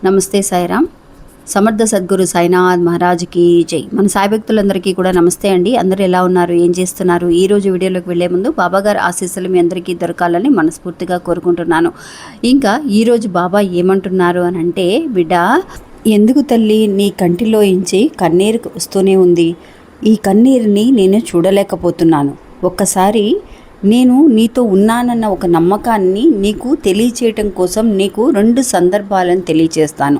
నమస్తే సాయిరామ్. సమర్థ సద్గురు సాయినాథ్ మహారాజ్కి జై. మన సాయి భక్తులందరికీ కూడా నమస్తే అండి. అందరూ ఎలా ఉన్నారు, ఏం చేస్తున్నారు? ఈరోజు వీడియోలోకి వెళ్లే ముందు బాబాగారు ఆశీస్సులు మీ అందరికీ దొరకాలని మనస్ఫూర్తిగా కోరుకుంటున్నాను. ఇంకా ఈరోజు బాబా ఏమంటున్నారు అని అంటే, బిడ్డ ఎందుకు తల్లి నీ కంటిలో ఇంచి కన్నీరు వస్తూనే ఉంది, ఈ కన్నీరుని నేను చూడలేకపోతున్నాను. ఒక్కసారి నేను నీతో ఉన్నానన్న ఒక నమ్మకాన్ని నీకు తెలియచేయటం కోసం నీకు 2 సందర్భాలను తెలియచేస్తాను.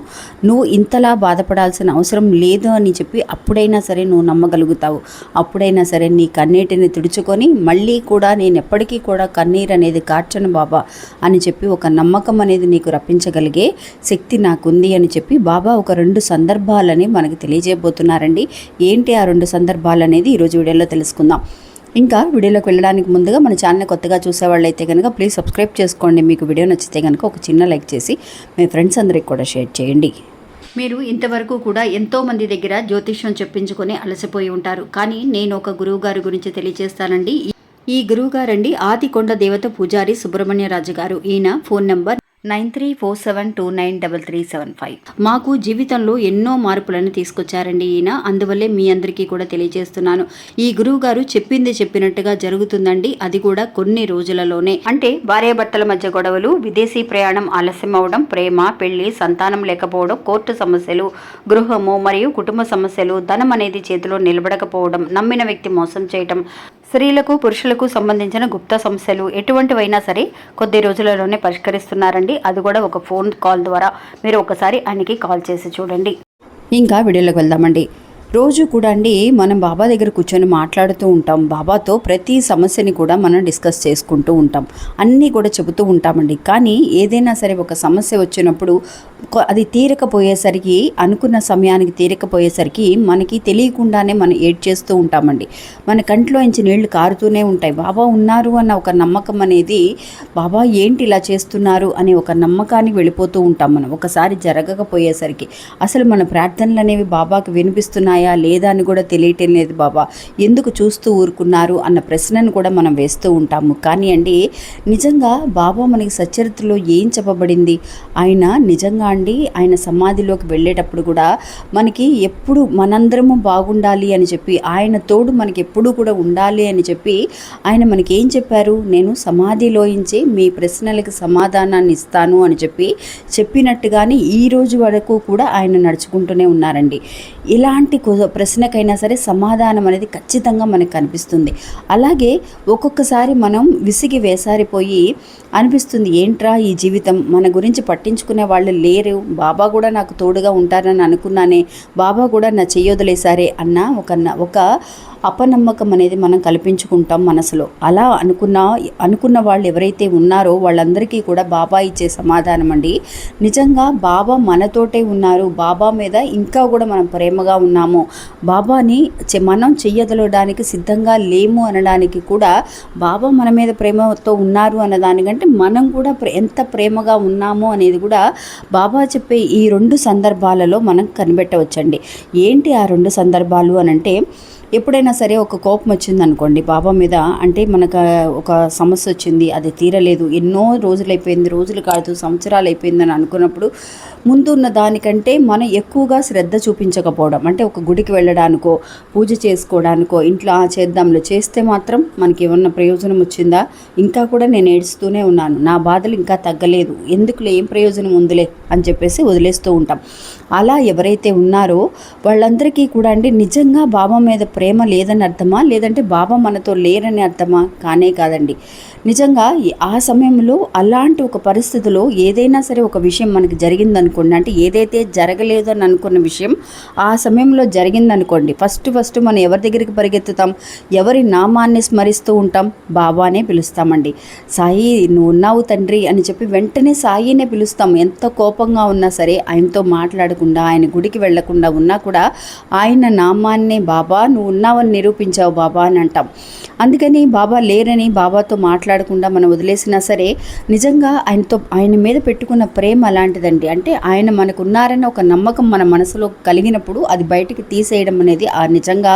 నువ్వు ఇంతలా బాధపడాల్సిన అవసరం లేదు అని చెప్పి అప్పుడైనా సరే నువ్వు నమ్మగలుగుతావు. అప్పుడైనా సరే నీ కన్నీటిని తుడుచుకొని మళ్ళీ కూడా నేను ఎప్పటికీ కూడా కన్నీరు అనేది కార్చను బాబా అని చెప్పి ఒక నమ్మకం అనేది నీకు రప్పించగలిగే శక్తి నాకుంది అని చెప్పి బాబా ఒక 2 సందర్భాలని మనకు తెలియజేయబోతున్నారండి. ఏంటి ఆ 2 సందర్భాలు అనేది ఈరోజు వీడియోలో తెలుసుకుందాం. ఇంకా వీడియోలోకి వెళ్ళడానికి ముందుగా మన ఛానల్ కొత్తగా చూసేవాళ్ళు అయితే కనుక ప్లీజ్ సబ్స్క్రైబ్ చేసుకోండి. మీకు వీడియో నచ్చితే కనుక ఒక చిన్న లైక్ చేసి మీ ఫ్రెండ్స్ అందరికి కూడా షేర్ చేయండి. మీరు ఇంతవరకు కూడా ఎంతోమంది దగ్గర జ్యోతిష్యం చెప్పించుకొని అలసిపోయి ఉంటారు. కానీ నేను ఒక గురువు గారి గురించి తెలియజేస్తానండి. ఈ గురువు గారండి ఆదికొండ దేవత పూజారి సుబ్రహ్మణ్యరాజు గారు. ఈయన ఫోన్ నెంబర్ 9347293375. మాకు జీవితంలో ఎన్నో మార్పులను తీసుకొచ్చారండి ఈయన. అందువల్లే మీ అందరికీ కూడా తెలియజేస్తున్నాను. ఈ గురువు గారు చెప్పింది చెప్పినట్టుగా జరుగుతుందండి. అది కూడా కొన్ని రోజులలోనే. అంటే భార్యాభర్తల మధ్య గొడవలు, విదేశీ ప్రయాణం ఆలస్యం అవడం, ప్రేమ, పెళ్లి, సంతానం లేకపోవడం, కోర్టు సమస్యలు, గృహము మరియు కుటుంబ సమస్యలు, ధనం అనేది చేతిలో నిలబడకపోవడం, నమ్మిన వ్యక్తి మోసం చేయటం, స్త్రీలకు పురుషులకు సంబంధించిన గుప్త సమస్యలు ఎటువంటివైనా సరే కొద్ది రోజులలోనే పరిష్కరిస్తున్నారండి. అది కూడా ఒక ఫోన్ కాల్ ద్వారా. మీరు ఒకసారి ఆయనకి కాల్ చేసి చూడండి. ఇంకా వీడియోలోకి వెళ్దామండి. రోజు కూడా అండి మనం బాబా దగ్గర కూర్చొని మాట్లాడుతూ ఉంటాం. బాబాతో ప్రతి సమస్యని కూడా మనం డిస్కస్ చేసుకుంటూ ఉంటాం. అన్నీ కూడా చెబుతూ ఉంటామండి. కానీ ఏదైనా సరే ఒక సమస్య వచ్చినప్పుడు అది తీరకపోయేసరికి, అనుకున్న సమయానికి తీరకపోయేసరికి మనకి తెలియకుండానే మనం ఏడ్ చేస్తూ ఉంటామండి. మన కంట్లో నుంచి నీళ్లు కారుతూనే ఉంటాయి. బాబా ఉన్నారు అన్న ఒక నమ్మకం అనేది, బాబా ఏంటి ఇలా చేస్తున్నారు అనే ఒక నమ్మకానికి వెళ్ళిపోతూ ఉంటాం మనం. ఒకసారి జరగకపోయేసరికి అసలు మన ప్రార్థనలు అనేవి బాబాకి వినిపిస్తున్నాయి లేదా అని కూడా తెలియటం లేదు. బాబా ఎందుకు చూస్తూ ఊరుకున్నారు అన్న ప్రశ్నను కూడా మనం వేస్తూ ఉంటాము. కానీ అండి నిజంగా బాబా మనకి సచ్చరిత్రలో ఏం చెప్పబడింది? ఆయన నిజంగా అండి ఆయన సమాధిలోకి వెళ్ళేటప్పుడు కూడా మనకి ఎప్పుడు మనందరము బాగుండాలి అని చెప్పి, ఆయన తోడు మనకి ఎప్పుడూ కూడా ఉండాలి అని చెప్పి ఆయన మనకి ఏం చెప్పారు? నేను సమాధిలోంచి మీ ప్రశ్నలకు సమాధానాన్ని ఇస్తాను అని చెప్పినట్టుగానే ఈ రోజు వరకు కూడా ఆయన నడుచుకుంటూనే ఉన్నారండి. ఇలాంటి ప్రశ్నకైనా సరే సమాధానం అనేది ఖచ్చితంగా మనకు కనిపిస్తుంది. అలాగే ఒక్కొక్కసారి మనం విసిగి వేసారిపోయి అనిపిస్తుంది, ఏంట్రా ఈ జీవితం, మన గురించి పట్టించుకునే వాళ్ళు లేరు, బాబా కూడా నాకు తోడుగా ఉంటారని అనుకున్నానే, బాబా కూడా నా చెయ్యొదిలేసారే అన్న ఒక అపనమ్మకం అనేది మనం కల్పించుకుంటాం మనసులో. అలా అనుకున్న వాళ్ళు ఎవరైతే ఉన్నారో వాళ్ళందరికీ కూడా బాబా ఇచ్చే సమాధానం అండి, నిజంగా బాబా మనతోటే ఉన్నారు, బాబా మీద ఇంకా కూడా మనం ప్రేమగా ఉన్నాము, బాబాని మనం చెయ్యదలడానికి సిద్ధంగా లేము అనడానికి కూడా బాబా మన మీద ప్రేమతో ఉన్నారు అన్నదానికంటే మనం కూడా ఎంత ప్రేమగా ఉన్నాము అనేది కూడా బాబా చెప్పే ఈ 2 సందర్భాలలో మనం కనిపెట్టవచ్చండి. ఏంటి ఆ 2 సందర్భాలు అనంటే, ఎప్పుడైనా సరే ఒక కోపం వచ్చింది అనుకోండి బాబా మీద, అంటే మనకు ఒక సమస్య వచ్చింది, అది తీరలేదు, ఎన్నో రోజులు కాదు సంవత్సరాలు అయిపోయిందని అనుకున్నప్పుడు ముందు ఉన్న దానికంటే మనం ఎక్కువగా శ్రద్ధ చూపించకపోవడం, అంటే ఒక గుడికి వెళ్ళడానికో పూజ చేసుకోవడానికో ఇంట్లో చేద్దాంలో చేస్తే మాత్రం మనకి ఏమన్నా ప్రయోజనం వచ్చిందా? ఇంకా కూడా నేను ఏడుస్తూనే ఉన్నాను, నా బాధలు ఇంకా తగ్గలేదు, ఎందుకులే ఏం ప్రయోజనం ఉందిలే అని చెప్పేసి వదిలేస్తూ ఉంటాం. అలా ఎవరైతే ఉన్నారో వాళ్ళందరికీ కూడా అండి నిజంగా బాబా మీద ప్రేమ లేదని అర్థమా, లేదంటే బాబా మనతో లేరని అర్థమా? కానే కాదండి. నిజంగా ఆ సమయంలో అలాంటి ఒక పరిస్థితిలో ఏదైనా సరే ఒక విషయం మనకి జరిగిందనుకోండి, అంటే ఏదైతే జరగలేదు అని అనుకున్న విషయం ఆ సమయంలో జరిగిందనుకోండి, ఫస్ట్ మనం ఎవరి దగ్గరికి పరిగెత్తుతాం? ఎవరి నామాన్ని స్మరిస్తూ ఉంటాం? బాబానే పిలుస్తామండి. సాయి నువ్వు ఉన్నావు తండ్రి అని చెప్పి వెంటనే సాయినే పిలుస్తాం. ఎంత కోపంగా ఉన్నా సరే ఆయనతో మాట్లాడకుండా, ఆయన గుడికి వెళ్లకుండా ఉన్నా కూడా ఆయన నామాన్నే బాబా నువ్వు ఉన్నావని నిరూపించావు బాబా అని అంటాం. అందుకని బాబా లేరని బాబాతో మాట్లాడకుండా మనం వదిలేసినా సరే నిజంగా ఆయన మీద పెట్టుకున్న ప్రేమ అలాంటిదండి. అంటే ఆయన మనకు ఉన్నారని ఒక నమ్మకం మన మనసులో కలిగినప్పుడు అది బయటికి తీసేయడం అనేది నిజంగా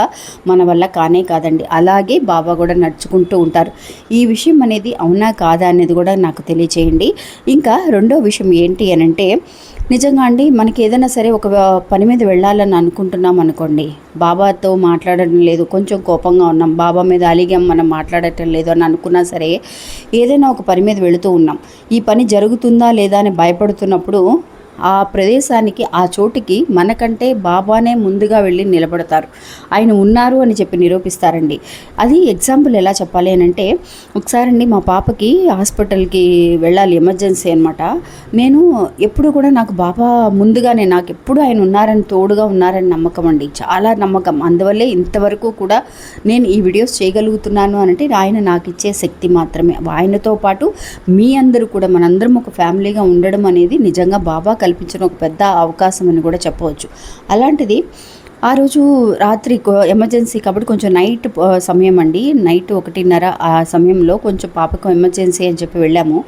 మన వల్ల కానే కాదండి. అలాగే బాబా కూడా నడుచుకుంటూ ఉంటారు. ఈ విషయం అనేది అవునా కాదా అనేది కూడా నాకు తెలియచేయండి. ఇంకా రెండో విషయం ఏంటి అనంటే, నిజంగా అండి, మనకి ఏదైనా సరే ఒక పని మీద వెళ్ళాలని అనుకుంటున్నాం అనుకోండి, బాబాతో మాట్లాడడం లేదు, కొంచెం కోపంగా ఉన్నాం, బాబా మీద అలిగాం, మనం మాట్లాడటం లేదు అని అనుకున్నా సరే, ఏదైనా ఒక పని మీద వెళుతూ ఉన్నాం, ఈ పని జరుగుతుందా లేదా అని భయపడుతున్నప్పుడు ఆ ప్రదేశానికి, ఆ చోటుకి మనకంటే బాబానే ముందుగా వెళ్ళి నిలబడతారు. ఆయన ఉన్నారు అని చెప్పి నిరూపిస్తారండి. అది ఎగ్జాంపుల్ ఎలా చెప్పాలి అని అంటే, ఒకసారండి మా పాపకి హాస్పిటల్కి వెళ్ళాలి, ఎమర్జెన్సీ అనమాట. నేను ఎప్పుడు కూడా నాకు బాబా ముందుగానే, నాకు ఎప్పుడు ఆయన ఉన్నారని, తోడుగా ఉన్నారని నమ్మకం అండి, చాలా నమ్మకం. అందువల్లే ఇంతవరకు కూడా నేను ఈ వీడియోస్ చేయగలుగుతున్నాను అంటే ఆయన నాకు ఇచ్చే శక్తి మాత్రమే. ఆయనతో పాటు మీ అందరూ కూడా, మనందరం ఒక ఫ్యామిలీగా ఉండడం అనేది నిజంగా బాబా కల్పించిన ఒక పెద్ద అవకాశం అని కూడా చెప్పవచ్చు. అలాంటిది ఆ రోజు రాత్రి ఎమర్జెన్సీ కాబట్టి కొంచెం నైట్ సమయం అండి, నైట్ 1:30 ఆ సమయంలో కొంచెం పాపకు ఎమర్జెన్సీ అని చెప్పి వెళ్ళాము.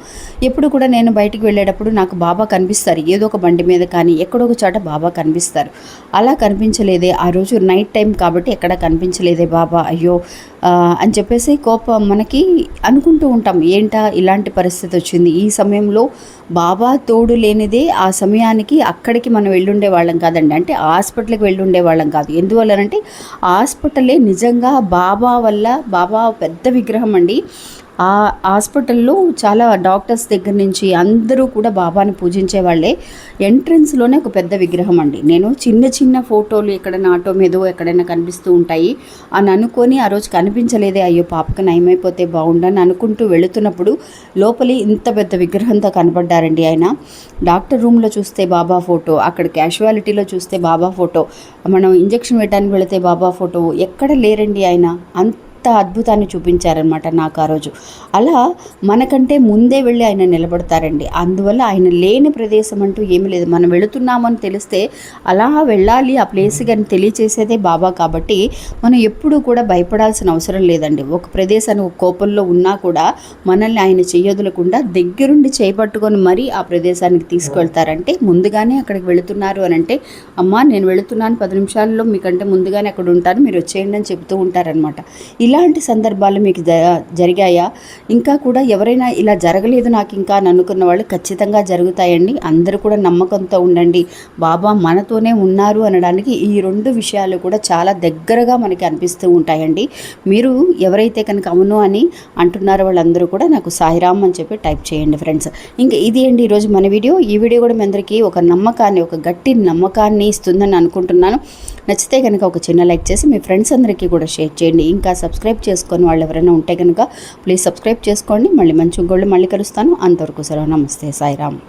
ఎప్పుడు కూడా నేను బయటికి వెళ్ళేటప్పుడు నాకు బాబా కనిపిస్తారు, ఏదో ఒక బండి మీద కానీ ఎక్కడో ఒక చోట బాబా కనిపిస్తారు. అలా కనిపించలేదే ఆ రోజు, నైట్ టైం కాబట్టి ఎక్కడ కనిపించలేదే బాబా, అయ్యో అని చెప్పేసి కోపం మనకి అనుకుంటూ ఉంటాం, ఏంటా ఇలాంటి పరిస్థితి వచ్చింది. ఈ సమయంలో బాబా తోడు లేనిదే ఆ సమయానికి అక్కడికి మనం వెళ్ళుండే వాళ్ళం కాదండి, అంటే హాస్పిటల్కి వెళ్ళుండే వాళ్ళం కాదు. ఎందువల్లనంటే హాస్పిటలే నిజంగా బాబా వల్ల, బాబా పెద్ద విగ్రహం అండి. ఆ హాస్పిటల్లో చాలా డాక్టర్స్ దగ్గర నుంచి అందరూ కూడా బాబాని పూజించే వాళ్ళే. ఎంట్రన్స్లోనే ఒక పెద్ద విగ్రహం అండి. నేను చిన్న చిన్న ఫోటోలు ఎక్కడైనా ఆటో మీదో ఎక్కడైనా కనిపిస్తూ ఉంటాయి అని అనుకొని ఆ రోజు కనిపించలేదే, అయ్యో పాపకు నయమైపోతే బాగుండని అనుకుంటూ వెళుతున్నప్పుడు లోపలి ఇంత పెద్ద విగ్రహంతో కనబడ్డారండి ఆయన. డాక్టర్ రూమ్లో చూస్తే బాబా ఫోటో, అక్కడ క్యాషువాలిటీలో చూస్తే బాబా ఫోటో, మనం ఇంజెక్షన్ వేయడానికి వెళితే బాబా ఫోటో, ఎక్కడ లేరండి ఆయన. అంత అద్భుతాన్ని చూపించారనమాట నాకు ఆ రోజు. అలా మనకంటే ముందే వెళ్ళి ఆయన నిలబడతారండి. అందువల్ల ఆయన లేని ప్రదేశం అంటూ ఏమీ లేదు. మనం వెళుతున్నామని తెలిస్తే అలా వెళ్ళాలి ఆ ప్లేస్ కానీ తెలియచేసేదే బాబా. కాబట్టి మనం ఎప్పుడూ కూడా భయపడాల్సిన అవసరం లేదండి. ఒక ప్రదేశానికి ఒక కోపంలో ఉన్నా కూడా మనల్ని ఆయన చెయ్యొదలకుండా దగ్గరుండి చేపట్టుకొని మరీ ఆ ప్రదేశానికి తీసుకువెళ్తారంటే, ముందుగానే అక్కడికి వెళుతున్నారు అని అంటే, అమ్మా నేను వెళుతున్నాను 10 నిమిషాల్లో మీకంటే ముందుగానే అక్కడ ఉంటాను, మీరు వచ్చేయండి అని చెప్తూ ఉంటారనమాట. ఇలాంటి సందర్భాలు మీకు జరిగాయా? ఇంకా కూడా ఎవరైనా ఇలా జరగలేదు నాకు ఇంకా అని అనుకున్న వాళ్ళు ఖచ్చితంగా జరుగుతాయండి. అందరూ కూడా నమ్మకంతో ఉండండి, బాబా మనతోనే ఉన్నారు అనడానికి ఈ 2 విషయాలు కూడా చాలా దగ్గరగా మనకి అనిపిస్తూ ఉంటాయండి. మీరు ఎవరైతే కనుక అవును అని అంటున్నారో వాళ్ళందరూ కూడా నాకు సాయిరామ్ అని చెప్పి టైప్ చేయండి ఫ్రెండ్స్. ఇంకా ఇది అండి ఈరోజు మన వీడియో. ఈ వీడియో కూడా మీ అందరికీ ఒక నమ్మకాన్ని, ఒక గట్టి నమ్మకాన్ని ఇస్తుందని అనుకుంటున్నాను. నచ్చితే కనుక ఒక చిన్న లైక్ చేసి మీ ఫ్రెండ్స్ అందరికీ కూడా షేర్ చేయండి. ఇంకా సబ్స్క్రైబ్ చేసుకొని వాళ్ళు ఎవరైనా ఉంటే కనుక ప్లీజ్ సబ్స్క్రైబ్ చేసుకోండి. మళ్ళీ మంచి ఇంకోళ్ళు మళ్ళీ కలుస్తాను. అంతవరకు సెలవు. నమస్తే, సాయిరామ్.